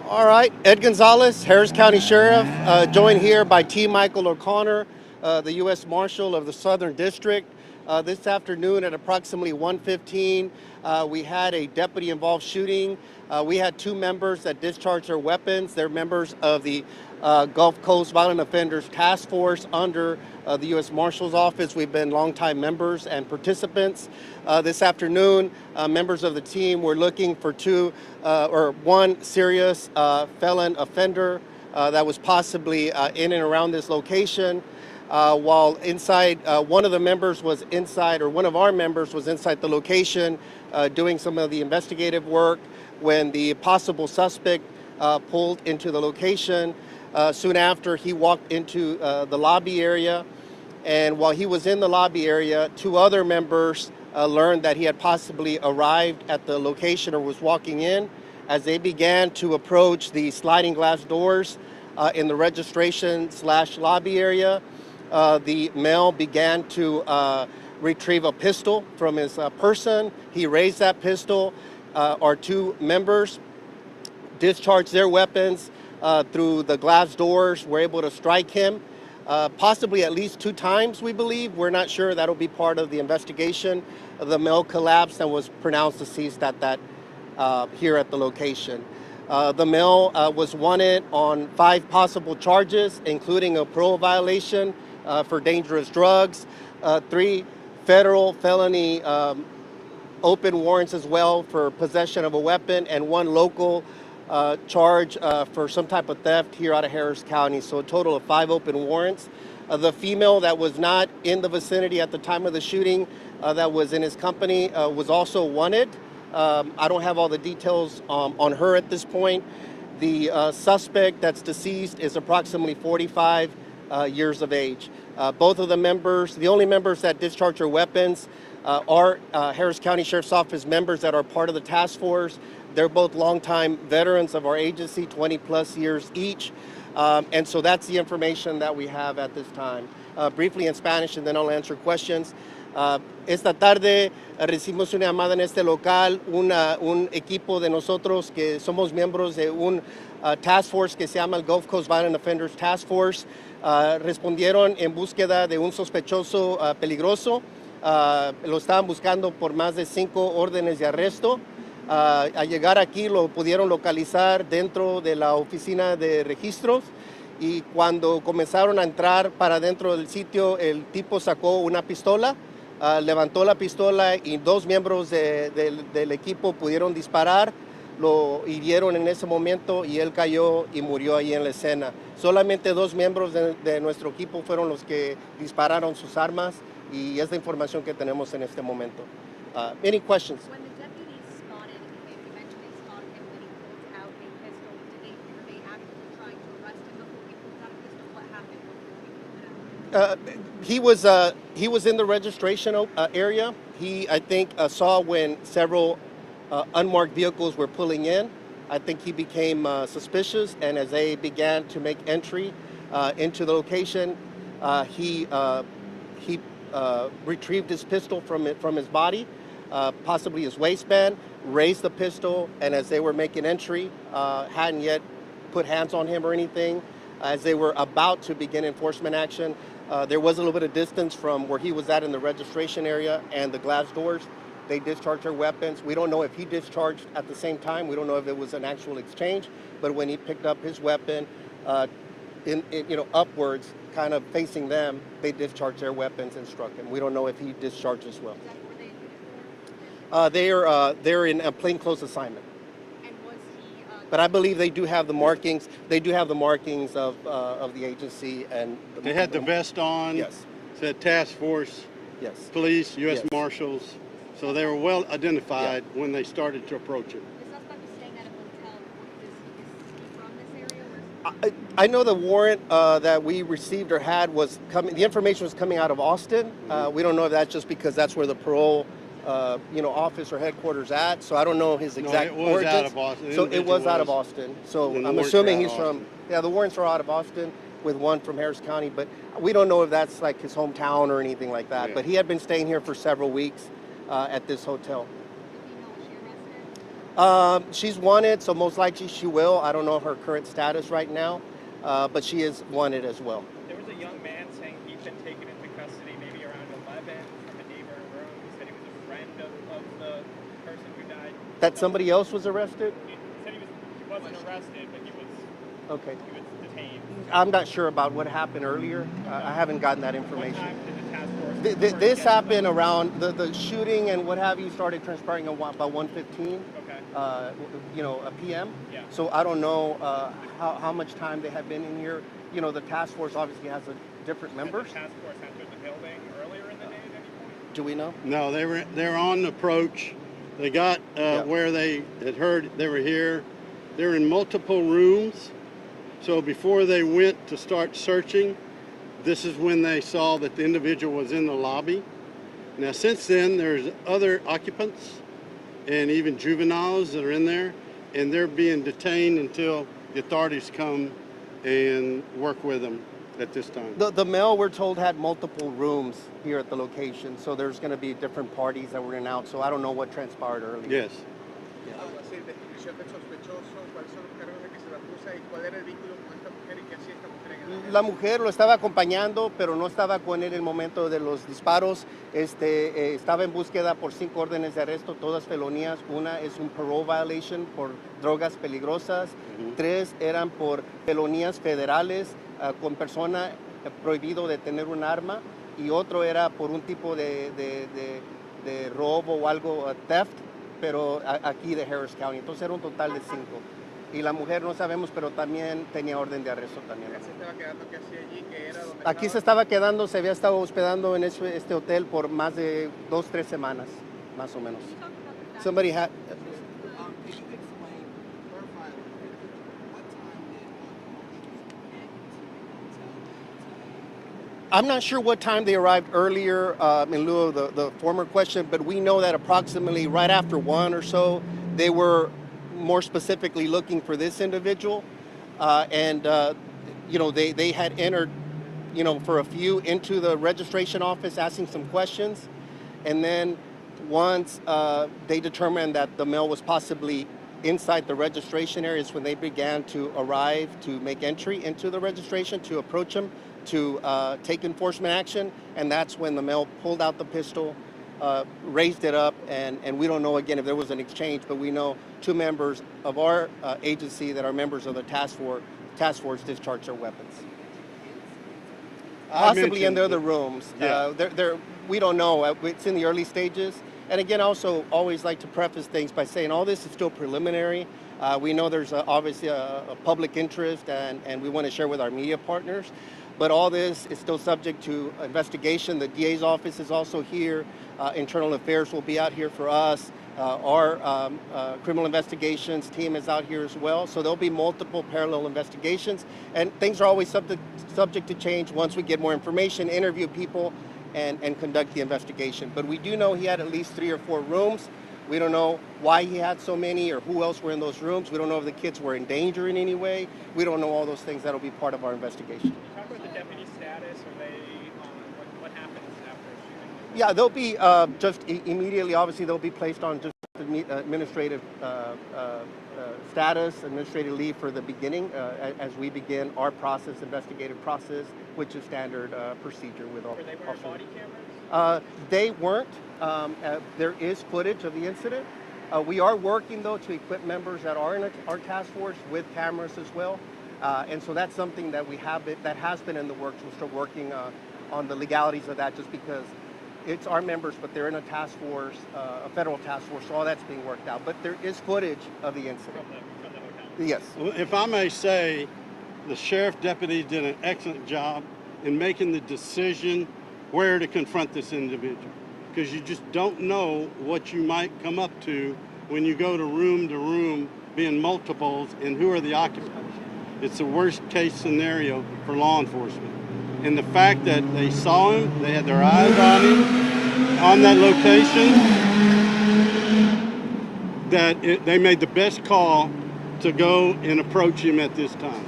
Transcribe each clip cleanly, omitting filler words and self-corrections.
All right, Ed Gonzalez, Harris County Sheriff, joined here by T. Michael O'Connor, the U.S. Marshal of the Southern District. This afternoon at approximately 1:15, we had a deputy-involved shooting. We had two members that discharged their weapons. They're members of the Gulf Coast Violent Offenders Task Force under the U.S. Marshal's Office. We've been longtime members and participants. This afternoon, members of the team were looking for one serious felon offender that was possibly in and around this location. While inside, one of our members was inside the location doing some of the investigative work when the possible suspect pulled into the location. Soon after, he walked into the lobby area, and while he was in the lobby area, two other members learned that he had possibly arrived at the location or was walking in. As they began to approach the sliding glass doors in the registration/lobby area, the male began to retrieve a pistol from his person. He raised that pistol. Our two members discharged their weapons through the glass doors, were able to strike him, possibly at least two times, we believe. We're not sure. That'll be part of the investigation. The male collapsed and was pronounced deceased here at the location. The male was wanted on 5 possible charges, including a parole violation for dangerous drugs, 3 federal felony open warrants as well for possession of a weapon, and 1 local charge for some type of theft here out of Harris County. So a total of 5 open warrants. The female that was not in the vicinity at the time of the shooting that was in his company was also wanted. I don't have all the details on her at this point. The suspect that's deceased is approximately 45 years of age. Both of the only members that discharge their weapons are Harris County Sheriff's Office members that are part of the task force. They're both longtime veterans of our agency, 20 plus years each. And so that's the information that we have at this time. Briefly in Spanish, and then I'll answer questions. Esta tarde recibimos una llamada en este local, un equipo de nosotros que somos miembros de un task force que se llama el Gulf Coast Violent Offenders Task Force. Respondieron en búsqueda de un sospechoso peligroso. Lo estaban buscando por más de 5 órdenes de arresto. Al llegar aquí lo pudieron localizar dentro de la oficina de registros, y cuando comenzaron a entrar para dentro del sitio, el tipo sacó una pistola, levantó la pistola y 2 miembros del equipo pudieron disparar. Lo hirieron en ese momento y él cayó y murió ahí en la escena. Solamente 2 miembros de nuestro equipo fueron los que dispararon sus armas, y es la información que tenemos en este momento. Any questions? When the deputies spotted him, you mentioned they spotted him when he pulled out a pistol. Were they actively trying to arrest him before he pulled out a pistol? What happened before he pulled it out? He was in the registration area. He, I think, saw when several unmarked vehicles were pulling in. I think he became suspicious, and as they began to make entry into the location, he retrieved his pistol from his body, possibly his waistband, raised the pistol, and as they were making entry, hadn't yet put hands on him or anything. As they were about to begin enforcement action, there was a little bit of distance from where he was at in the registration area and the glass doors. They discharged their weapons. We don't know if he discharged at the same time. We don't know if it was an actual exchange, but when he picked up his weapon, upwards, kind of facing them, they discharged their weapons and struck him. We don't know if he discharged as well. They're in a plainclothes assignment. And was he? But I believe they do have the markings. They do have the markings of the agency, and They had the vest on. Yes. Said task force, Yes. police, U.S. Yes. Marshals. So they were well identified when they started to approach him. The suspect was staying at a hotel. Is he from this area? Or is I know the warrant that we received or had was coming. The information was coming out of Austin. We don't know if that's just because that's where the parole, office or headquarters at. So I don't know his exact it was origins. out of Austin. So it was out of Austin. So And the I'm warrants assuming are he's out of from. Austin. Yeah, the warrants are out of Austin, with 1 from Harris County, but we don't know if that's like his hometown or anything like that. Yeah. But he had been staying here for several weeks at this hotel. the female was she She's wanted, so most likely she will. I don't know her current status right now, but she is wanted as well. There was a young man saying he'd been taken into custody maybe around 11 from a neighboring room. He said he was a friend of the person who died. That somebody else was arrested? He said he wasn't arrested, but he was detained. I'm not sure about what happened earlier. I haven't gotten that What information. time did the task force? This happened around the shooting and what have you started transpiring about 1:15. Okay. A PM. Yeah. So I don't know how much time they have been in here. The task force obviously has different members. Did the task force entered the building earlier in the day at any point? Do we know? No, they were on the approach. They got where they had heard they were here. They're in multiple rooms. So before they went to start searching, this is when they saw that the individual was in the lobby. Now, since then, there's other occupants and even juveniles that are in there, and they're being detained until the authorities come and work with them at this time. The mail, we're told, had multiple rooms here at the location, so there's going to be different parties that were in and out, so I don't know what transpired earlier. Yes. Algo así, descripción del sospechoso, cuáles son los cargos de que se le acusa y cuál era el vínculo con esta mujer y qué hacía esta mujer en el La mujer lo estaba acompañando, pero no estaba con él en el momento de los disparos. Estaba en búsqueda por 5 órdenes de arresto, todas felonías. Una es un parole violation por drogas peligrosas. 3 eran por felonías federales con persona prohibido de tener un arma. Y otro era por un tipo de robo o algo, theft, pero aquí de Harris County. Entonces era un total de 5. Y la mujer no sabemos, pero también tenía orden de arresto también. se estaba quedando, qué hacía allí, qué era, dónde Aquí se estaba. estaba quedando, se había estado hospedando en este hotel por más de 2-3 semanas, más o menos. Can you talk about the fact Somebody had. Can you explain, clarify a little bit, what time did promotions get to the hotel? I'm not sure what time they arrived earlier in lieu of the former question, but we know that approximately right after 1 or so, they were more specifically looking for this individual. They had entered, for a few into the registration office asking some questions. And then once they determined that the male was possibly inside the registration area is when they began to arrive to make entry into the registration, to approach him, to take enforcement action. And that's when the male pulled out the pistol, raised it up, and we don't know again if there was an exchange, but we know 2 members of our agency that are members of the task force discharged their weapons. Possibly in the other rooms. Yeah. We don't know. It's in the early stages. And again, I also always like to preface things by saying all this is still preliminary. We know there's obviously a public interest, and we want to share with our media partners. But all this is still subject to investigation. The DA's office is also here. Internal Affairs will be out here for us. Our criminal investigations team is out here as well. So there'll be multiple parallel investigations. And things are always subject to change once we get more information, interview people, and conduct the investigation. But we do know he had at least 3 or 4 rooms. We don't know why he had so many or who else were in those rooms. We don't know if the kids were in danger in any way. We don't know all those things. That'll be part of our investigation. Can you talk about the deputy status? Are they what happens after shooting? Yeah, they'll be just immediately, obviously, they'll be placed on just administrative status, administrative leave for the beginning as we begin our process, investigative process, which is standard procedure with all Were they wearing officers. body cameras? They weren't. There is footage of the incident. We are working, though, to equip members that are in our task force with cameras as well. And so that's something that that has been in the works. We're still working on the legalities of that just because it's our members, but they're in a task force, a federal task force, so all that's being worked out. But there is footage of the incident. From the hotel? Yes. Well, if I may say, the sheriff deputy did an excellent job in making the decision where to confront this individual, because you just don't know what you might come up to when you go to room, being multiples, and who are the occupants. It's the worst case scenario for law enforcement. And the fact that they saw him, they had their eyes on him, on that location, they made the best call to go and approach him at this time.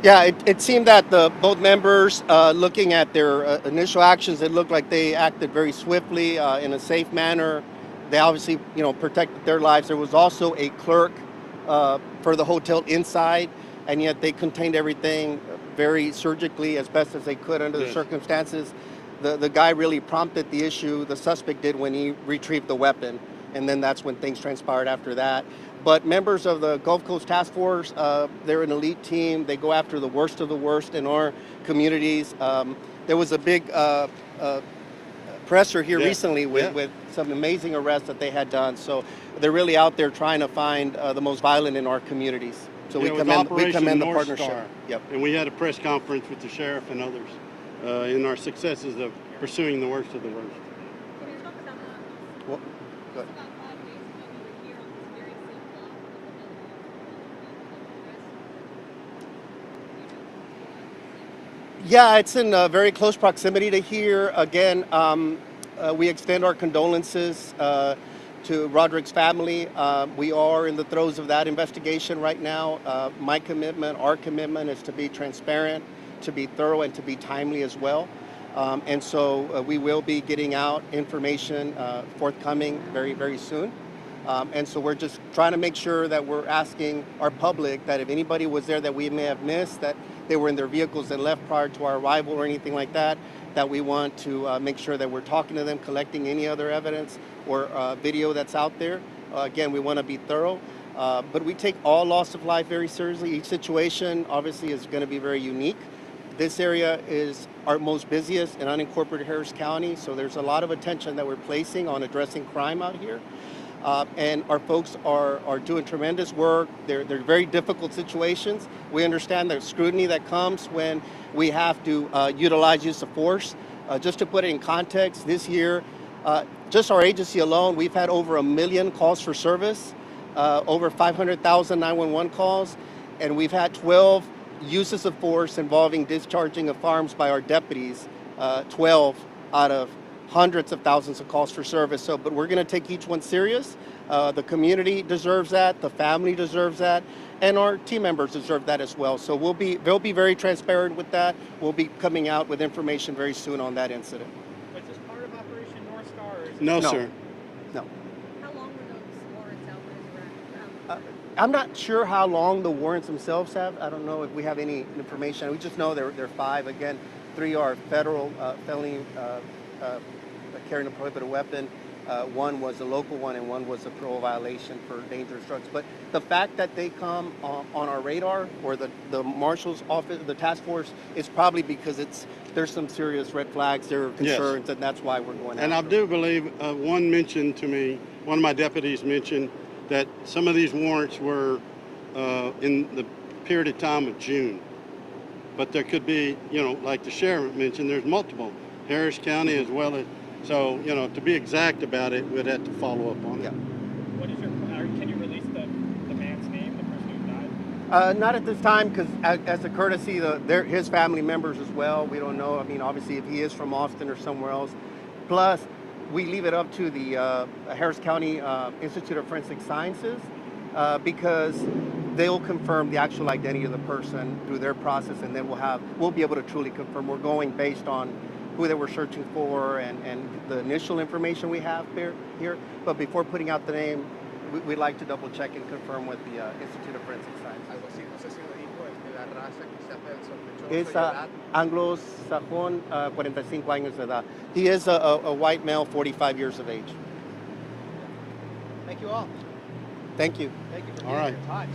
Yeah, it seemed that both members, looking at their initial actions, it looked like they acted very swiftly in a safe manner. they obviously, protected their lives. There was also a clerk for the hotel inside, and yet they contained everything very surgically as best as they could under the Yes. circumstances. The guy really prompted the issue, the suspect did, when he retrieved the weapon, and then that's when things transpired after that. But members of the Gulf Coast Task Force, they're an elite team. They go after the worst of the worst in our communities. There was a big presser here Yeah. recently with some amazing arrests that they had done. So they're really out there trying to find the most violent in our communities. So Yeah, we it was commend Operation the North partnership. Star. Yep. And we had a press conference with the sheriff and others in our successes of pursuing the worst of the worst. Can you talk about that? Well, good. About 5 days ago, you were here on this very same block with the building. Yeah, it's in very close proximity to here. Again, we extend our condolences to Roderick's family. We are in the throes of that investigation right now. My commitment, our commitment, is to be transparent, to be thorough, and to be timely as well. And so we will be getting out information forthcoming very, very soon. And so we're just trying to make sure that we're asking our public that if anybody was there that we may have missed, that they were in their vehicles and left prior to our arrival or anything like that, that we want to make sure that we're talking to them, collecting any other evidence or video that's out there. Again, we want to be thorough, but we take all loss of life very seriously. Each situation obviously is going to be very unique. This area is our most busiest in unincorporated Harris County, so there's a lot of attention that we're placing on addressing crime out here. And our folks are doing tremendous work. They're very difficult situations. We understand the scrutiny that comes when we have to utilize use of force. Just to put it in context, this year, just our agency alone, we've had over 1 million calls for service, over 500,000 911 calls, and we've had 12 uses of force involving discharging of firearms by our deputies, 12 out of hundreds of thousands of calls for service. So, but we're going to take each one serious. The community deserves that. The family deserves that. And our team members deserve that as well. So they'll be very transparent with that. We'll be coming out with information very soon on that incident. Was this part of Operation North Star? Or is No, No. sir. No. How long were those warrants out there? I'm not sure how long the warrants themselves have. I don't know if we have any information. We just know they're 5. Again, 3 are federal felony carrying a prohibited weapon. 1 was a local one, and 1 was a parole violation for dangerous drugs. But the fact that they come on our radar, or the marshal's office, the task force, is probably because there's some serious red flags, there are concerns, and that's why we're going And I after do believe one mentioned to me, one of my deputies mentioned that some of these warrants were in the period of time of June. But there could be, like the sheriff mentioned, there's multiple. Harris County as well as, so, to be exact about it, we'd have to follow up on it. Yeah. What is can you release the man's name, the person who died? Not at this time, because as a courtesy, his family members as well. We don't know. I mean, obviously, if he is from Austin or somewhere else. Plus, we leave it up to the Harris County Institute of Forensic Sciences because they'll confirm the actual identity of the person through their process, and then we'll be able to truly confirm. We're going based on who they were searching for and the initial information we have here. But before putting out the name, we'd like to double check and confirm with the Institute of Forensic Sciences. Algo así, no sé si lo dijo, la raza quizás del sospechoso y Es la edad. anglosajón, 45 años de edad. He is a white male, 45 years of age. Thank you all. Thank you. Thank you for All being right. here. Todd.